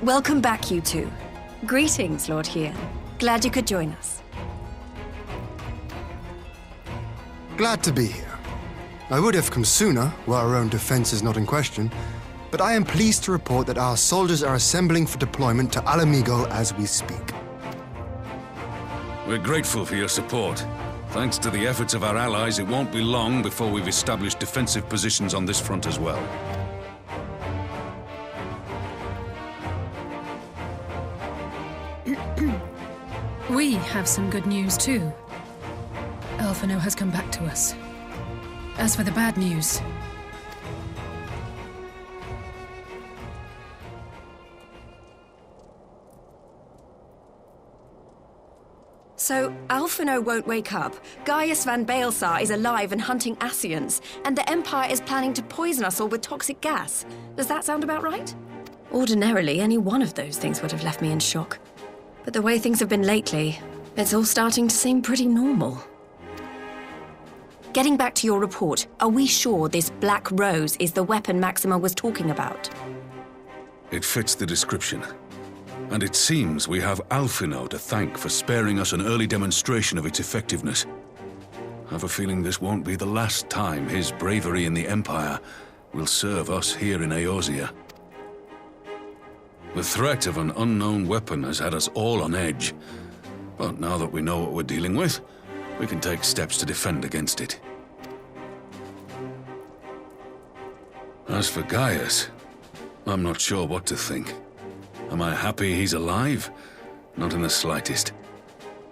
Welcome back, you two. Greetings, Lord Hien. Glad you could join us. Glad to be here. I would have come sooner, were our own defense is not in question, but I am pleased to report that our soldiers are assembling for deployment to Alamigo as we speak. We're grateful for your support. Thanks to the efforts of our allies, it won't be long before we've established defensive positions on this front as well. We have some good news too. Alphino has come back to us. As for the bad news... So, Alphino won't wake up, Gaius van Baelsar is alive and hunting Ascians, and the Empire is planning to poison us all with toxic gas. Does that sound about right? Ordinarily, any one of those things would have left me in shock. But the way things have been lately, it's all starting to seem pretty normal. Getting back to your report, are we sure this Black Rose is the weapon Maxima was talking about? It fits the description. And it seems we have Alphino to thank for sparing us an early demonstration of its effectiveness. I have a feeling this won't be the last time his bravery in the Empire will serve us here in Eorzea. The threat of an unknown weapon has had us all on edge, but now that we know what we're dealing with, we can take steps to defend against it. As for Gaius, I'm not sure what to think. Am I happy he's alive? Not in the slightest.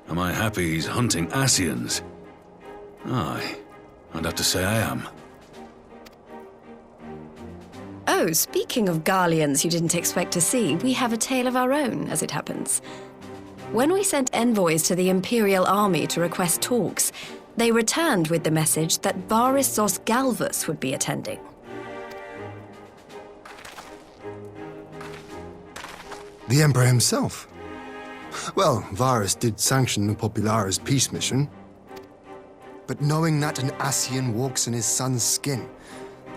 Am I happy he's hunting Ascians? Aye, I'd have to say I am. Oh, speaking of Garleans you didn't expect to see, we have a tale of our own, as it happens. When we sent envoys to the Imperial Army to request talks, they returned with the message that Varys Zos Galvus would be attending. The Emperor himself. Well, Varys did sanction the Popularis peace mission. But knowing that an Ascian walks in his son's skin,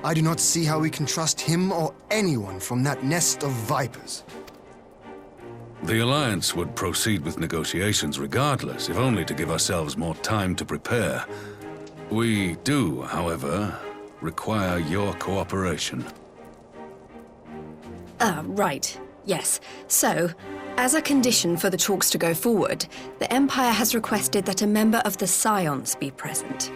I do not see how we can trust him or anyone from that nest of vipers. The Alliance would proceed with negotiations regardless, if only to give ourselves more time to prepare. We do, however, require your cooperation. Right. Yes. So, as a condition for the talks to go forward, the Empire has requested that a member of the Scions be present.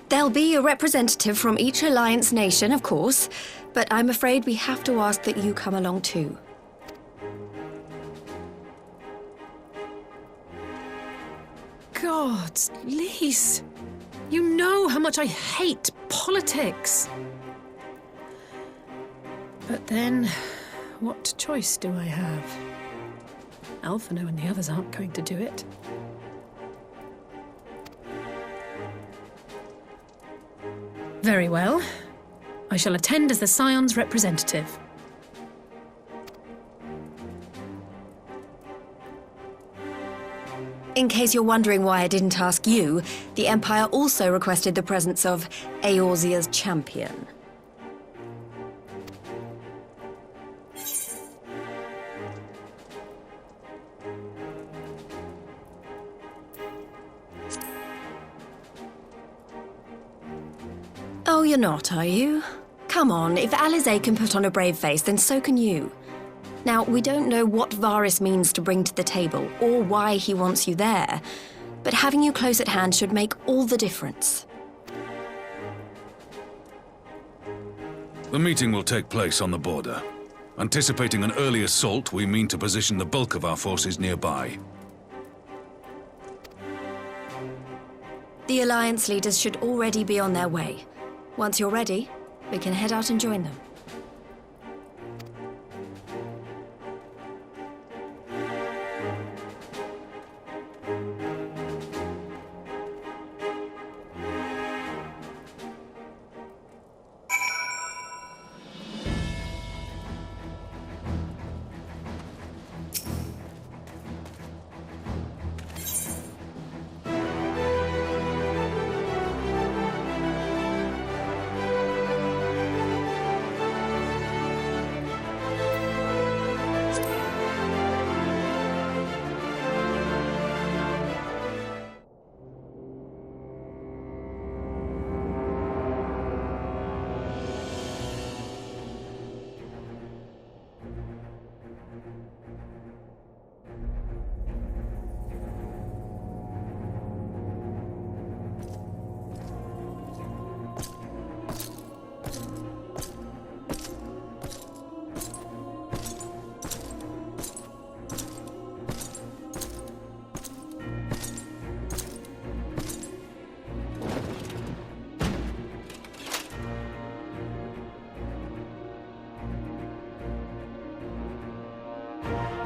There'll be a representative from each Alliance nation, of course, but I'm afraid we have to ask that you come along too. God, Lise, you know how much I hate politics. But then, what choice do I have? Alphino and the others aren't going to do it. Very well. I shall attend as the Scion's representative. In case you're wondering why I didn't ask you, the Empire also requested the presence of Eorzea's champion. Oh, you're not, are you? Come on, if Alisaie can put on a brave face, then so can you. Now, we don't know what Varys means to bring to the table, or why he wants you there, but having you close at hand should make all the difference. The meeting will take place on the border. Anticipating an early assault, we mean to position the bulk of our forces nearby. The Alliance leaders should already be on their way. Once you're ready, we can head out and join them.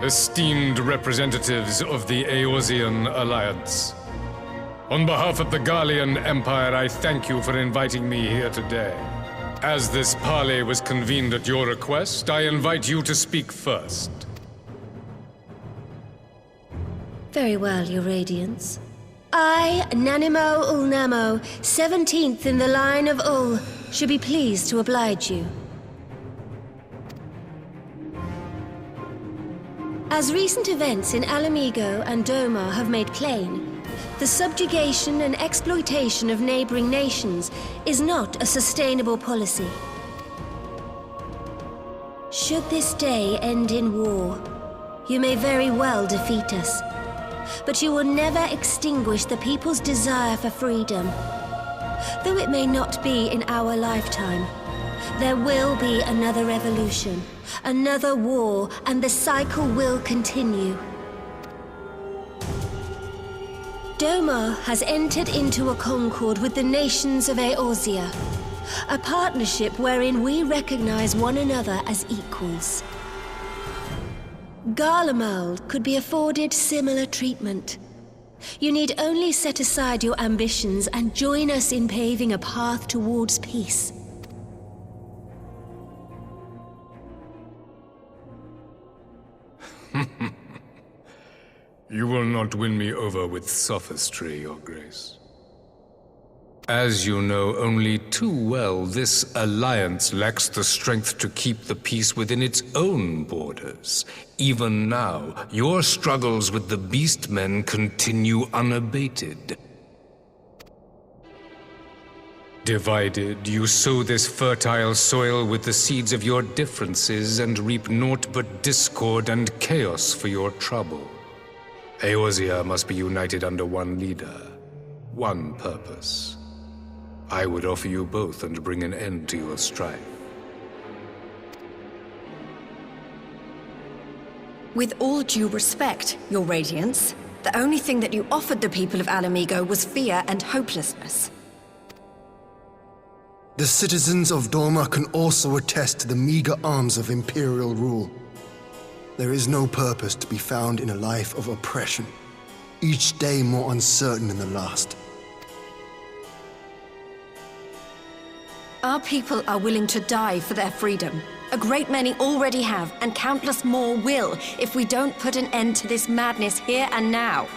esteemed representatives of the Eorzean Alliance. On behalf of the Garlean Empire, I thank you for inviting me here today. As this parley was convened at your request, I invite you to speak first. Very well, Your Radiance. I, Nanimo Ulnamo, 17th in the line of Ul, should be pleased to oblige you. As recent events in Alamigo and Domar have made plain, the subjugation and exploitation of neighboring nations is not a sustainable policy. Should this day end in war, you may very well defeat us. But you will never extinguish the people's desire for freedom. Though it may not be in our lifetime, there will be another revolution, another war, and the cycle will continue. Domar has entered into a concord with the nations of Eorzea, a partnership wherein we recognize one another as equals. Garlemald could be afforded similar treatment. You need only set aside your ambitions and join us in paving a path towards peace. You will not win me over with sophistry, Your Grace. As you know only too well, this alliance lacks the strength to keep the peace within its own borders. Even now, your struggles with the Beastmen continue unabated. Divided, you sow this fertile soil with the seeds of your differences and reap naught but discord and chaos for your trouble. Eorzea must be united under one leader, one purpose. I would offer you both and bring an end to your strife. With all due respect, Your Radiance, the only thing that you offered the people of Alamigo was fear and hopelessness. The citizens of Dorma can also attest to the meager arms of Imperial rule. There is no purpose to be found in a life of oppression, each day more uncertain than the last. Our people are willing to die for their freedom. A great many already have, and countless more will, if we don't put an end to this madness here and now.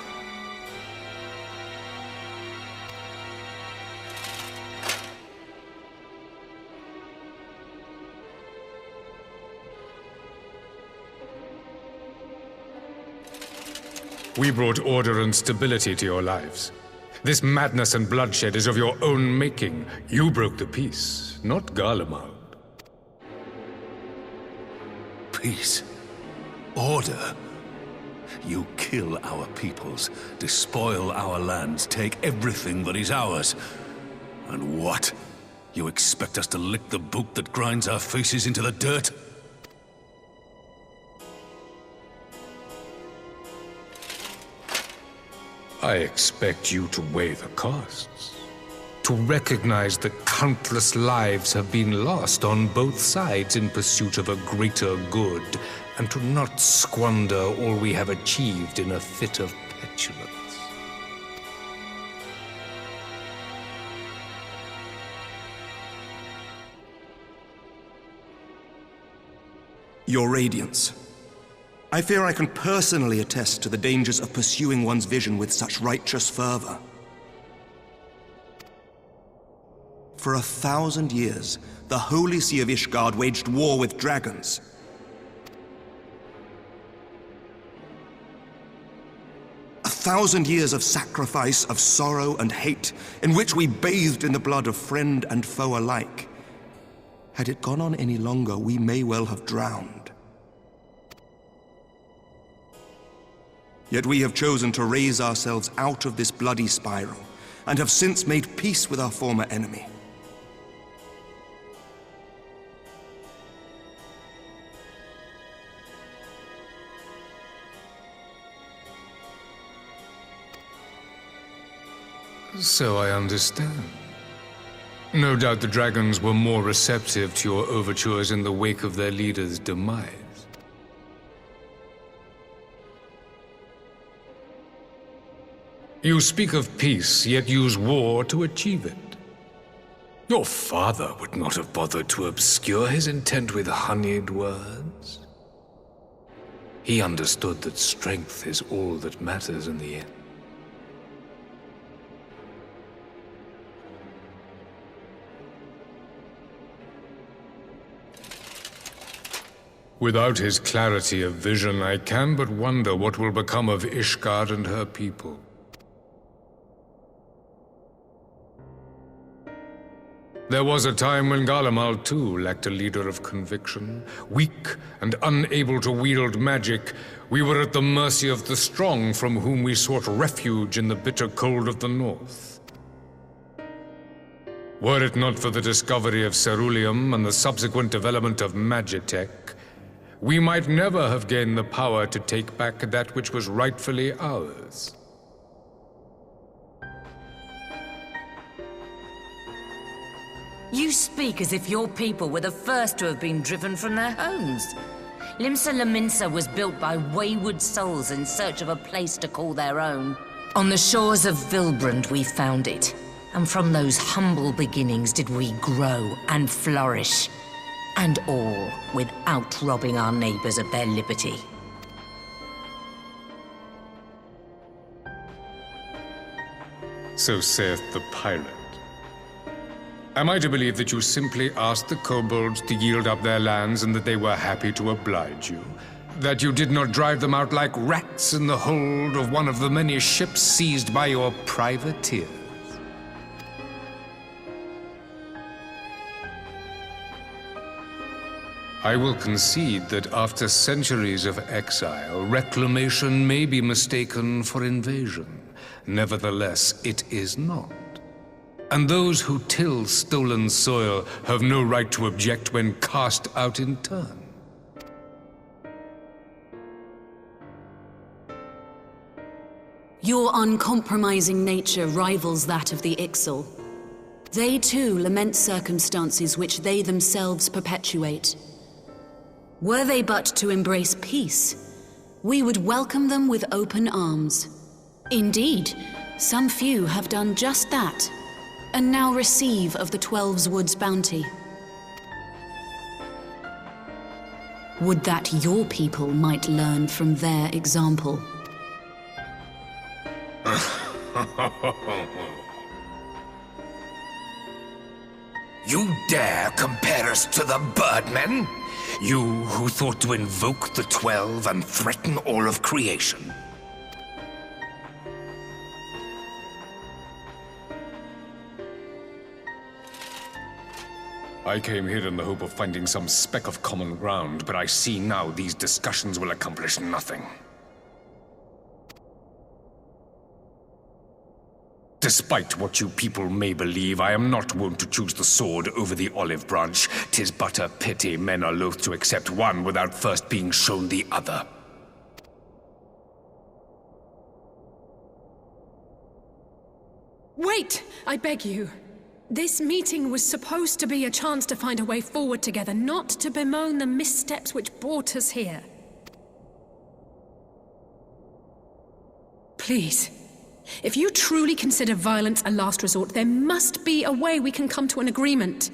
We brought order and stability to your lives. This madness and bloodshed is of your own making. You broke the peace, not Garlemald. Peace. Order. You kill our peoples, despoil our lands, take everything that is ours. And what? You expect us to lick the boot that grinds our faces into the dirt? I expect you to weigh the costs. To recognize that countless lives have been lost on both sides in pursuit of a greater good, and to not squander all we have achieved in a fit of petulance. Your Radiance, I fear I can personally attest to the dangers of pursuing one's vision with such righteous fervor. For 1,000 years, the Holy See of Ishgard waged war with dragons. A 1,000 years of sacrifice, of sorrow and hate, in which we bathed in the blood of friend and foe alike. Had it gone on any longer, we may well have drowned. Yet we have chosen to raise ourselves out of this bloody spiral, and have since made peace with our former enemy. So I understand. No doubt the dragons were more receptive to your overtures in the wake of their leader's demise. You speak of peace, yet use war to achieve it. Your father would not have bothered to obscure his intent with honeyed words. He understood that strength is all that matters in the end. Without his clarity of vision, I can but wonder what will become of Ishgard and her people. There was a time when Garlemald too lacked a leader of conviction. Weak and unable to wield magic, we were at the mercy of the strong from whom we sought refuge in the bitter cold of the north. Were it not for the discovery of ceruleum and the subsequent development of magitech, we might never have gained the power to take back that which was rightfully ours. You speak as if your people were the first to have been driven from their homes. Limsa Lominsa was built by wayward souls in search of a place to call their own. On the shores of Vilbrand we found it, and from those humble beginnings did we grow and flourish. And all without robbing our neighbors of their liberty. So saith the pirate. Am I to believe that you simply asked the kobolds to yield up their lands and that they were happy to oblige you? That you did not drive them out like rats in the hold of one of the many ships seized by your privateers? I will concede that after centuries of exile, reclamation may be mistaken for invasion. Nevertheless, it is not. And those who till stolen soil have no right to object when cast out in turn. Your uncompromising nature rivals that of the Ixal. They too lament circumstances which they themselves perpetuate. Were they but to embrace peace, we would welcome them with open arms. Indeed, some few have done just that, and now receive of the Twelve's Wood's bounty. Would that your people might learn from their example. You dare compare us to the Birdmen? You who thought to invoke the 12 and threaten all of creation? I came here in the hope of finding some speck of common ground, but I see now these discussions will accomplish nothing. Despite what you people may believe, I am not wont to choose the sword over the olive branch. 'Tis but a pity men are loath to accept one without first being shown the other. Wait, I beg you. This meeting was supposed to be a chance to find a way forward together, not to bemoan the missteps which brought us here. Please. If you truly consider violence a last resort, there must be a way we can come to an agreement.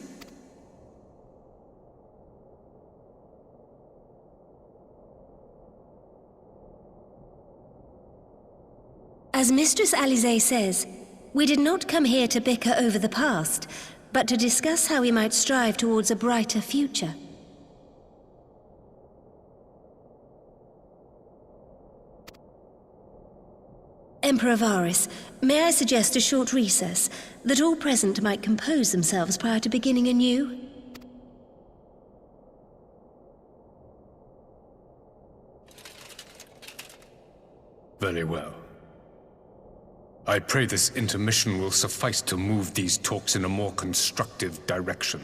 As Mistress Alisaie says, we did not come here to bicker over the past, but to discuss how we might strive towards a brighter future. Emperor Varys, may I suggest a short recess, that all present might compose themselves prior to beginning anew? Very well. I pray this intermission will suffice to move these talks in a more constructive direction.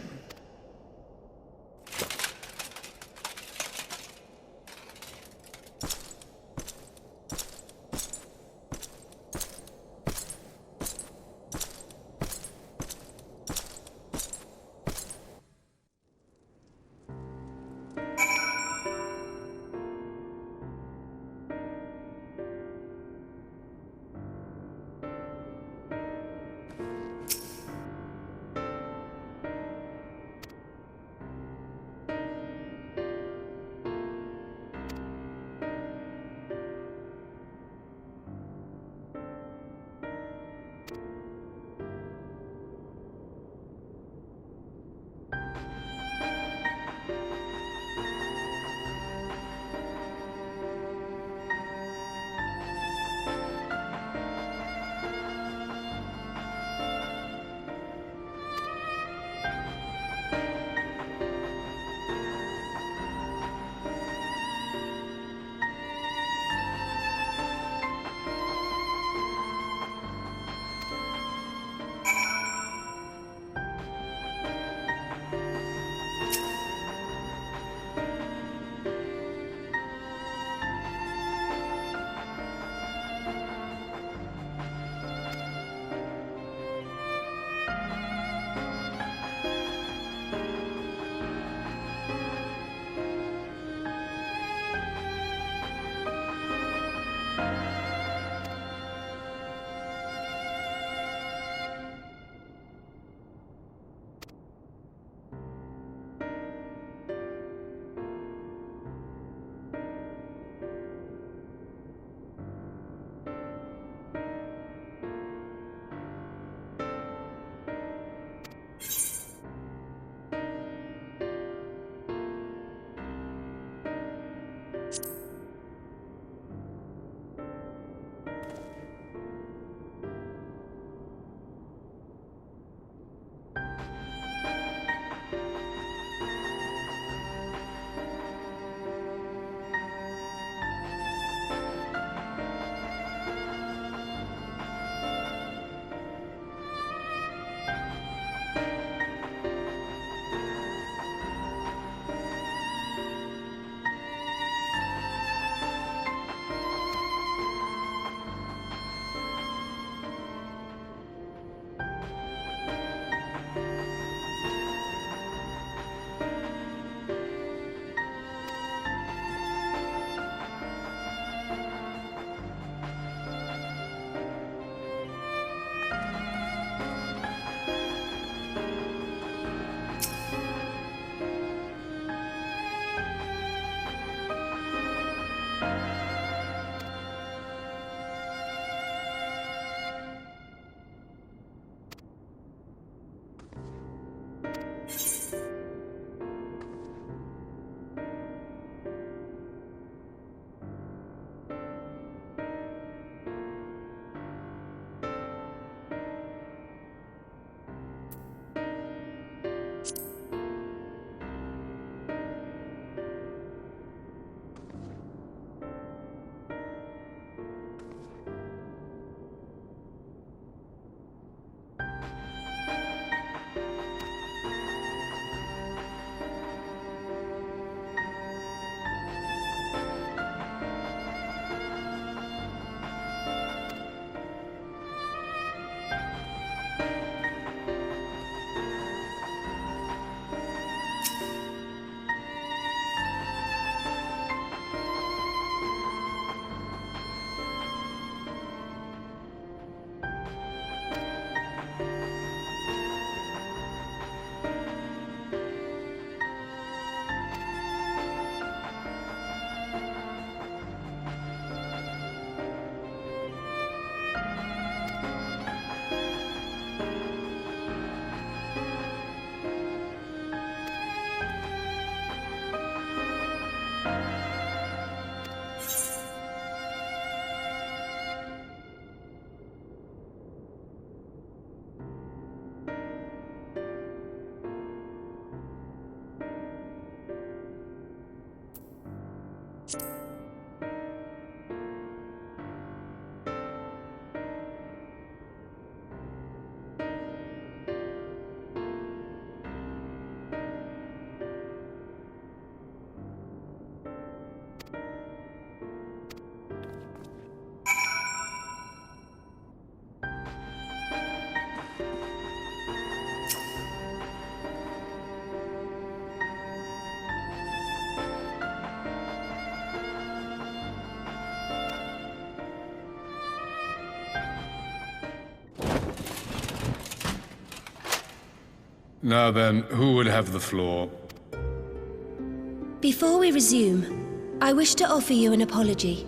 Now then, who would have the floor? Before we resume, I wish to offer you an apology.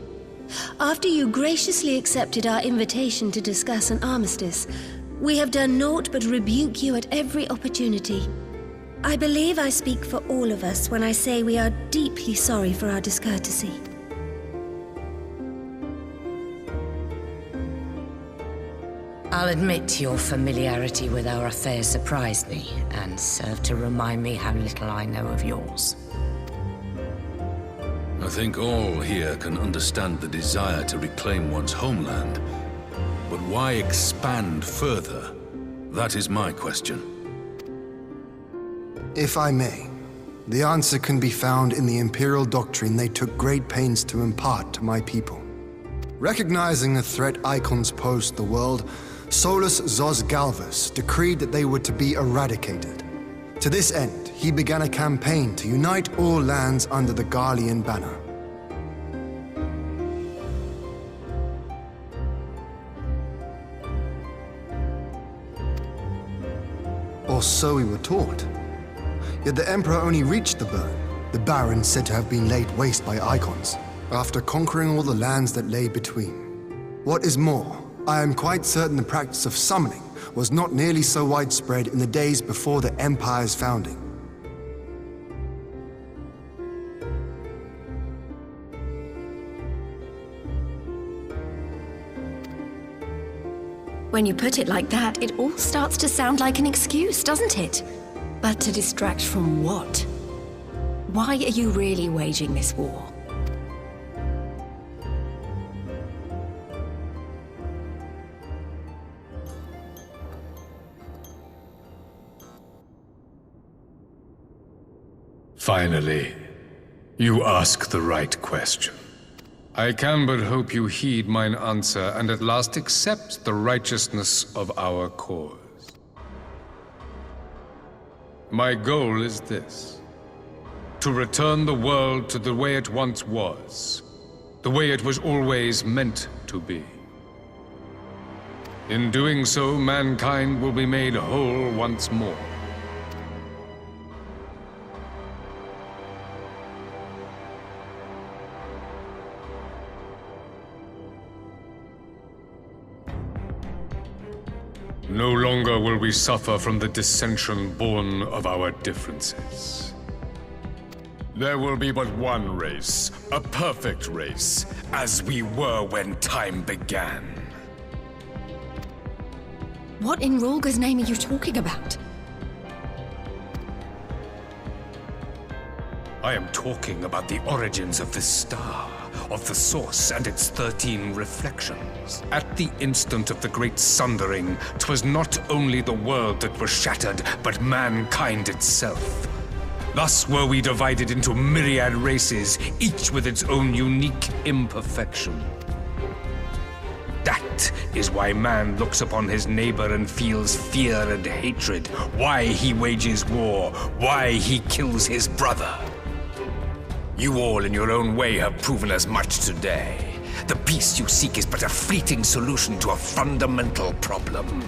After you graciously accepted our invitation to discuss an armistice, we have done naught but rebuke you at every opportunity. I believe I speak for all of us when I say we are deeply sorry for our discourtesy. I'll admit your familiarity with our affairs surprised me, and served to remind me how little I know of yours. I think all here can understand the desire to reclaim one's homeland. But why expand further? That is my question. If I may, the answer can be found in the Imperial doctrine they took great pains to impart to my people. Recognizing the threat icons posed to the world, Solus Zos Galvus decreed that they were to be eradicated. To this end, he began a campaign to unite all lands under the Garlean banner. Or so we were taught. Yet the Emperor only reached the burn, the Baron said to have been laid waste by icons, after conquering all the lands that lay between. What is more, I am quite certain the practice of summoning was not nearly so widespread in the days before the Empire's founding. When you put it like that, it all starts to sound like an excuse, doesn't it? But to distract from what? Why are you really waging this war? Finally, you ask the right question. I can but hope you heed mine answer and at last accept the righteousness of our cause. My goal is this: to return the world to the way it once was, the way it was always meant to be. In doing so, mankind will be made whole once more. No longer will we suffer from the dissension born of our differences. There will be but one race, a perfect race, as we were when time began. What in Rulga's name are you talking about? I am talking about the origins of this star, of the source and its 13 reflections. At the instant of the great sundering, 'twas not only the world that was shattered, but mankind itself. Thus were we divided into myriad races, each with its own unique imperfection. That is why man looks upon his neighbor and feels fear and hatred, why he wages war, why he kills his brother. You all in your own way have proven as much today. The peace you seek is but a fleeting solution to a fundamental problem.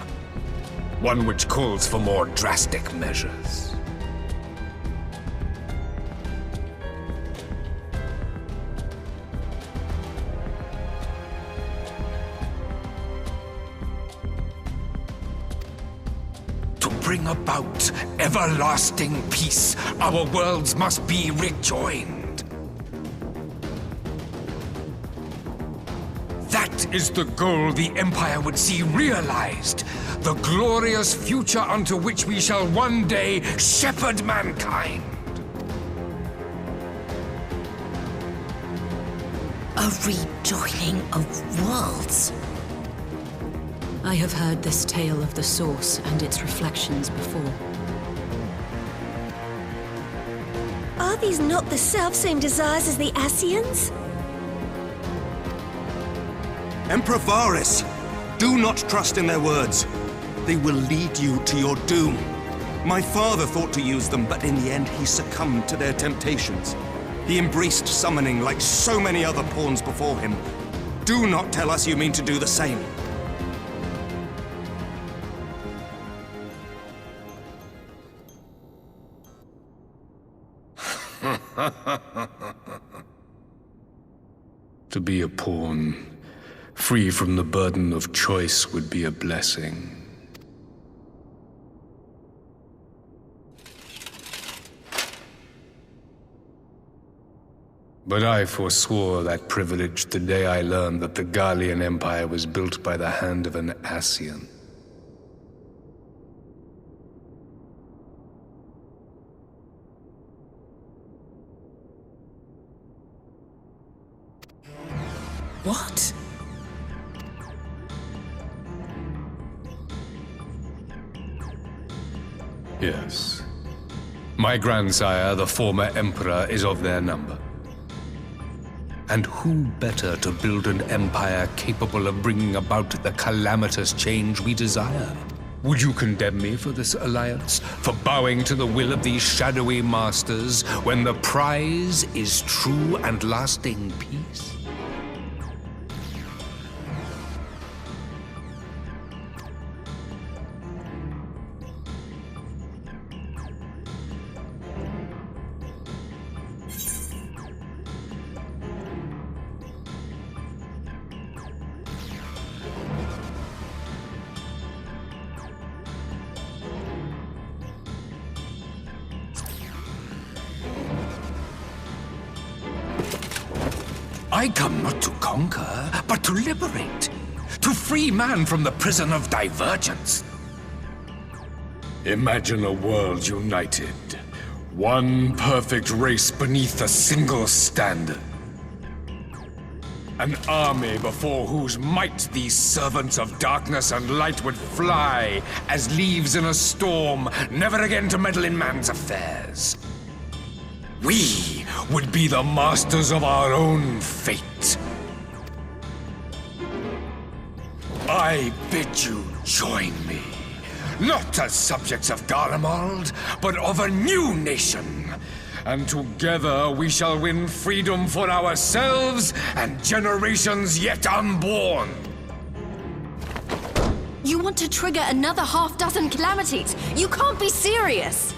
One which calls for more drastic measures. To bring about everlasting peace, our worlds must be rejoined. That is the goal the Empire would see realized. The glorious future unto which we shall one day shepherd mankind. A rejoining of worlds. I have heard this tale of the Source and its reflections before. Are these not the selfsame desires as the Ascians? Emperor Varys, do not trust in their words. They will lead you to your doom. My father thought to use them, but in the end he succumbed to their temptations. He embraced summoning like so many other pawns before him. Do not tell us you mean to do the same. To be a pawn, free from the burden of choice, would be a blessing. But I forswore that privilege the day I learned that the Garlean Empire was built by the hand of an Ascian. What? Yes. My grandsire, the former Emperor, is of their number. And who better to build an empire capable of bringing about the calamitous change we desire? Would you condemn me for this alliance? For bowing to the will of these shadowy masters, when the prize is true and lasting peace? I come not to conquer, but to liberate. To free man from the prison of divergence. Imagine a world united. One perfect race beneath a single standard. An army before whose might these servants of darkness and light would fly as leaves in a storm, never again to meddle in man's affairs. We would be the masters of our own fate. I bid you join me, not as subjects of Garlemald, but of a new nation. And together we shall win freedom for ourselves and generations yet unborn. You want to trigger another half-dozen calamities? You can't be serious!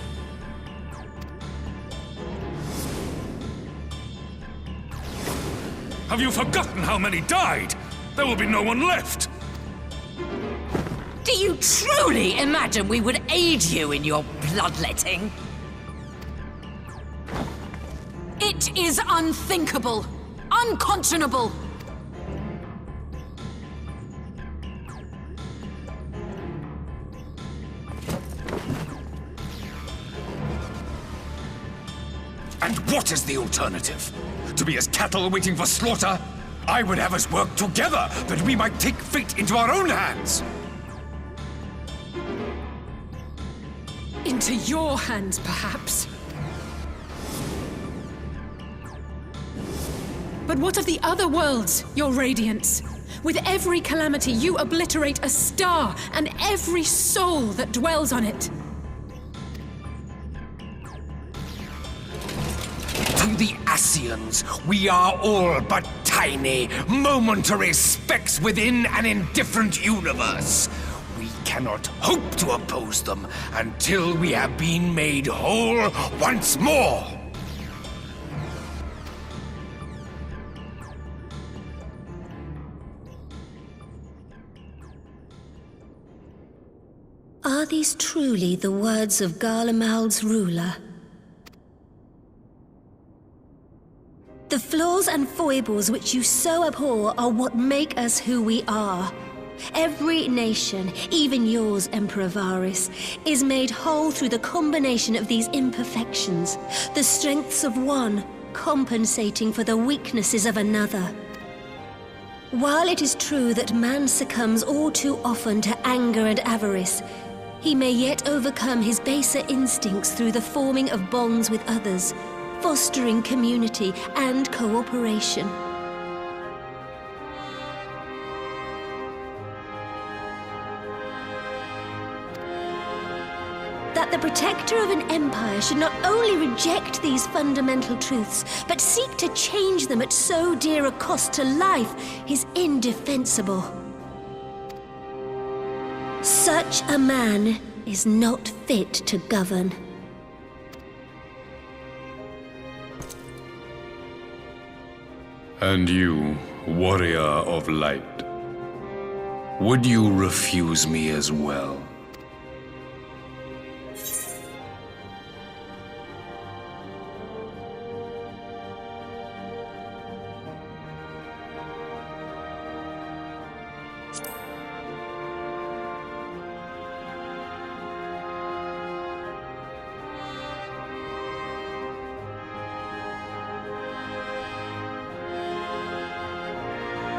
Have you forgotten how many died? There will be no one left. Do you truly imagine we would aid you in your bloodletting? It is unthinkable, unconscionable. And what is the alternative? To be as cattle waiting for slaughter? I would have us work together, that we might take fate into our own hands. Into your hands, perhaps. But what of the other worlds, your radiance? With every calamity, you obliterate a star and every soul that dwells on it. To the Ascians, we are all but tiny, momentary specks within an indifferent universe. We cannot hope to oppose them until we have been made whole once more. Are these truly the words of Garlemald's ruler? The flaws and foibles which you so abhor are what make us who we are. Every nation, even yours, Emperor Varys, is made whole through the combination of these imperfections, the strengths of one compensating for the weaknesses of another. While it is true that man succumbs all too often to anger and avarice, he may yet overcome his baser instincts through the forming of bonds with others, fostering community and cooperation. That the protector of an empire should not only reject these fundamental truths, but seek to change them at so dear a cost to life is indefensible. Such a man is not fit to govern. And you, warrior of light, would you refuse me as well?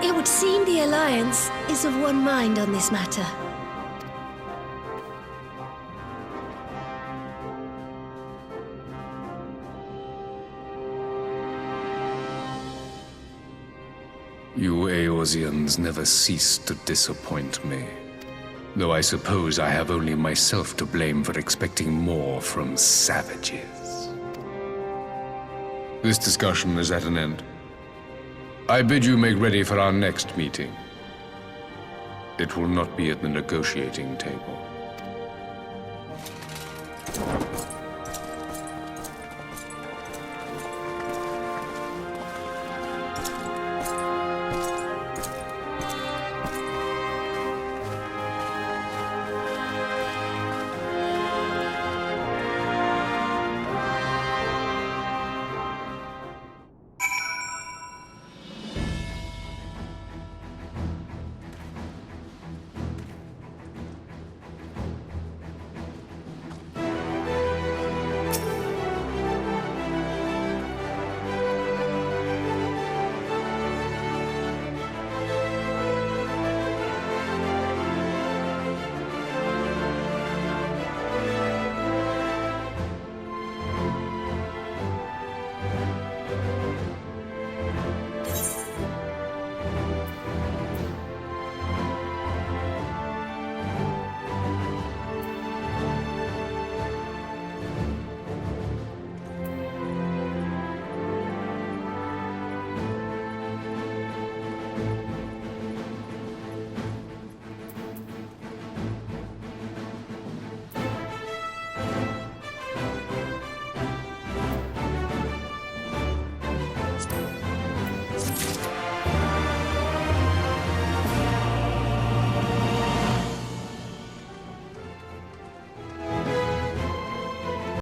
It would seem the Alliance is of one mind on this matter. You Eorzeans never cease to disappoint me. Though I suppose I have only myself to blame for expecting more from savages. This discussion is at an end. I bid you make ready for our next meeting. It will not be at the negotiating table.